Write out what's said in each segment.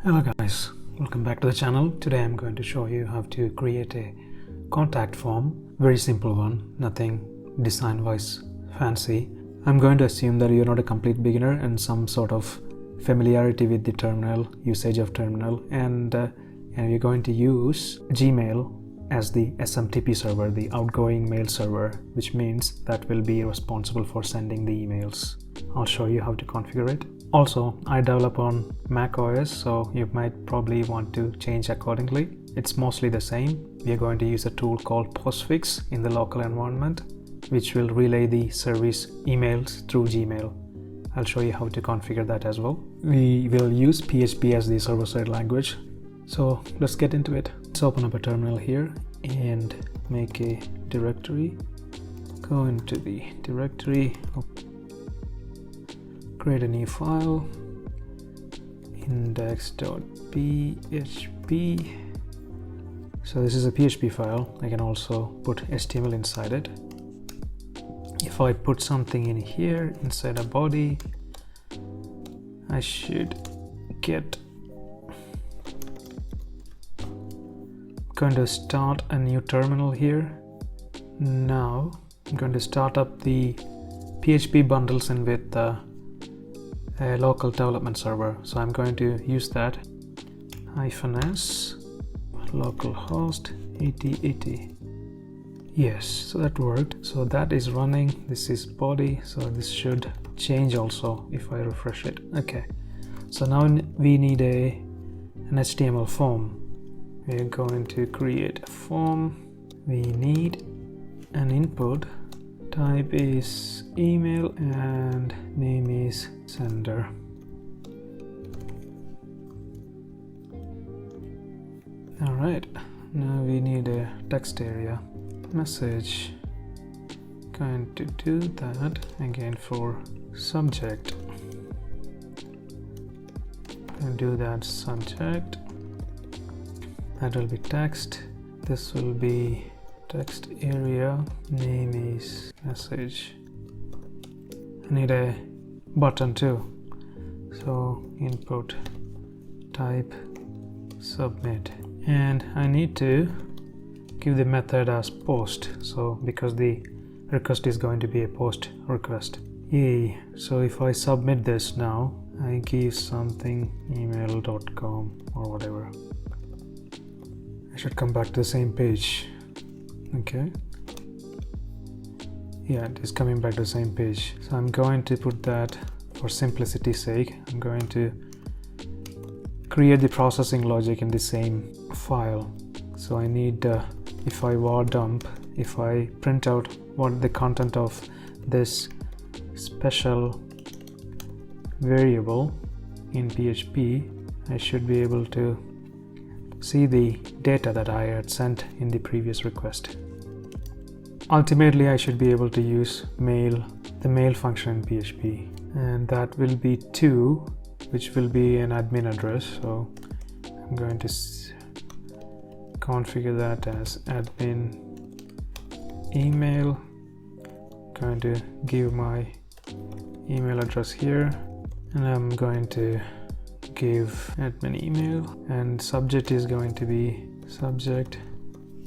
Hello guys, welcome back to the channel. Today I'm going to show you how to create a contact form. Very simple one, nothing design wise fancy. I'm going to assume that you're not a complete beginner and some sort of familiarity with the terminal, usage of terminal, and you're going to use Gmail as the SMTP server, the outgoing mail server, which means that will be responsible for sending the emails. I'll show you how to configure it. Also, I develop on Mac OS, so you might probably want to change accordingly. It's mostly the same. We are going to use a tool called postfix in the local environment, which will relay the service emails through Gmail. I'll show you how to configure that as well. We will use PHP as the server-side language. So let's get into it. Let's open up a terminal here and make a directory. Go into the directory, create a new file, index.php. So this is a PHP file. I can also put HTML inside it. If I put something in here inside a body, I should get. Going to start a new terminal here. Now I'm going to start up the PHP bundles in with a local development server. So I'm going to use that -s localhost 8080. Yes, so that worked. So that is running. This is body, so this should change also if I refresh it. Okay, so now we need an HTML form. We're going to create a form. We need an input. Type is email and name is sender. All right, now we need a text area. Message. Going to do that again for subject. And do that subject. That will be text. This will be text area. Name is message. I need a button too. So input type submit. And I need to give the method as post. So because the request is going to be a post request. Yay. So if I submit this now, I give something email.com or whatever. I should come back to the same page. Okay. Yeah, it is coming back to the same page. So I'm going to put that for simplicity's sake. I'm going to create the processing logic in the same file. So I need, if I var dump, if I print out what the content of this special variable in PHP, I should be able to see the data that I had sent in the previous request. Ultimately, I should be able to use the mail function in PHP, and that will be 2, which will be an admin address. So I'm going to configure that as admin email. Going to give my email address here, and I'm going to give admin email, and subject is going to be subject.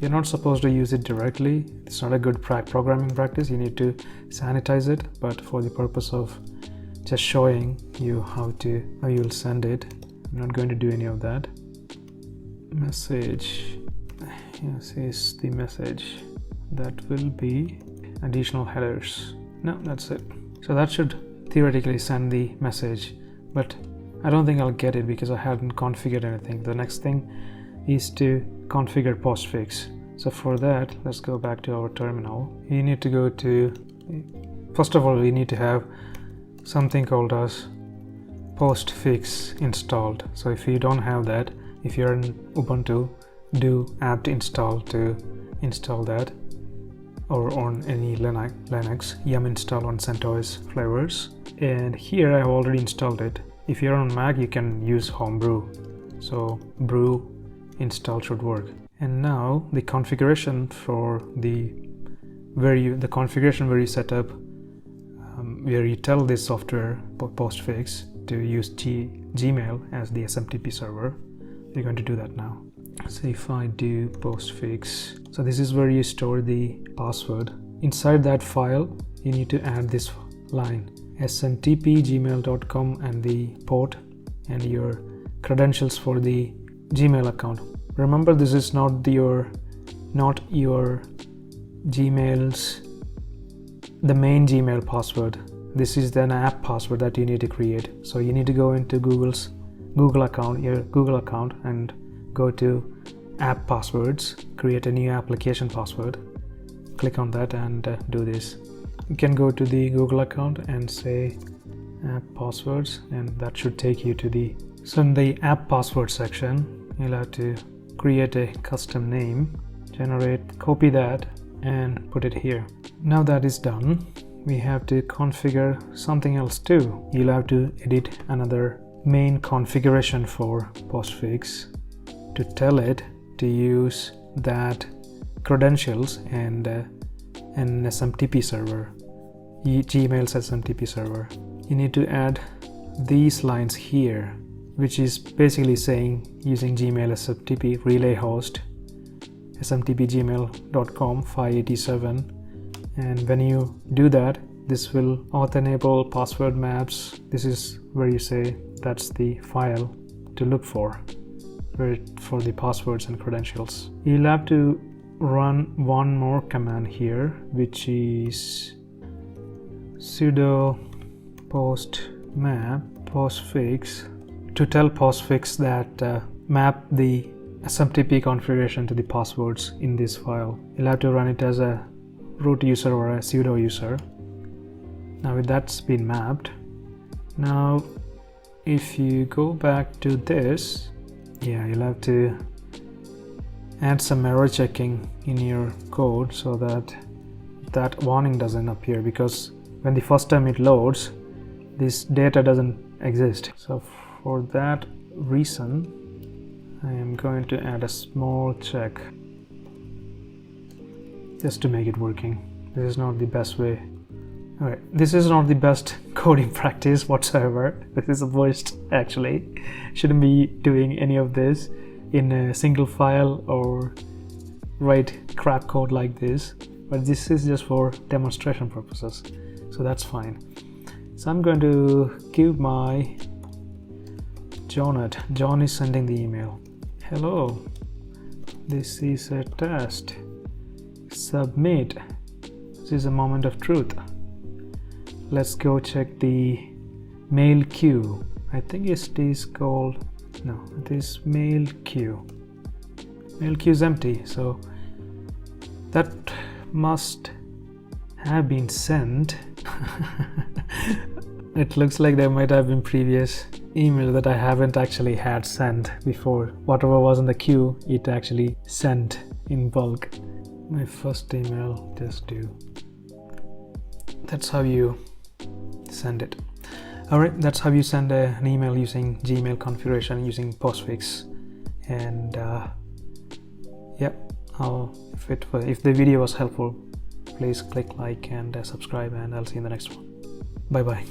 You're not supposed to use it directly. It's not a good programming practice. You need to sanitize it, but for the purpose of just showing you how you'll send it, I'm not going to do any of that. Message. Yes, is the message. That will be additional headers. No, that's it. So that should theoretically send the message, but I don't think I'll get it because I haven't configured anything. The next thing is to configure postfix. So for that, let's go back to our terminal. You need to go to, first of all, we need to have something called as postfix installed. So if you don't have that, if you're in Ubuntu, do apt install to install that, or on any Linux, yum install on CentOS flavors. And here I have already installed it. If you're on Mac, you can use homebrew. So brew install should work. And now the configuration for the configuration where you set up where you tell this software postfix to use Gmail as the SMTP server. We're going to do that now. So if I do postfix, so this is where you store the password. Inside that file, you need to add this line, smtp@gmail.com, and the port and your credentials for the Gmail account. Remember, this is not your Gmail's the main Gmail password. This is an app password that you need to create. So you need to go into Google account, your Google account, and go to app passwords, create a new application password, click on that and do this. You can go to the Google account and say app passwords, and that should take you to the, so in the app password section, you'll have to create a custom name, copy that and put it here. Now that is done, we have to configure something else too. You'll have to edit another main configuration for postfix to tell it to use that credentials and an SMTP server, Gmail's SMTP server. You need to add these lines here, which is basically saying using Gmail SMTP relay host smtp@gmail.com 587, and when you do that, this will auth enable password maps. This is where you say that's the file to look for the passwords and credentials. You'll have to run one more command here, which is sudo post map postfix, to tell postfix that map the SMTP configuration to the passwords in this file. You'll have to run it as a root user or a sudo user. Now with that's been mapped, now if you go back to this, you'll have to add some error checking in your code so that warning doesn't appear, because when the first time it loads, this data doesn't exist. So for that reason, I am going to add a small check just to make it working. This is not the best way. Alright, this is not the best coding practice whatsoever. This is the worst actually. Shouldn't be doing any of this in a single file or write crap code like this, but this is just for demonstration purposes, so that's fine. So I'm going to give my John is sending the email. Hello, this is a test. Submit. This is a moment of truth. Let's go check the mail queue. I think it is called, no, it is mail queue. Mail queue is empty, so that must have been sent. It looks like there might have been previous email that I haven't actually had sent before. Whatever was in the queue, it actually sent in bulk. My first email, just do. That's how you send it. Alright, that's how you send an email using Gmail configuration using postfix. And if the video was helpful, please click like and subscribe, and I'll see you in the next one. Bye bye.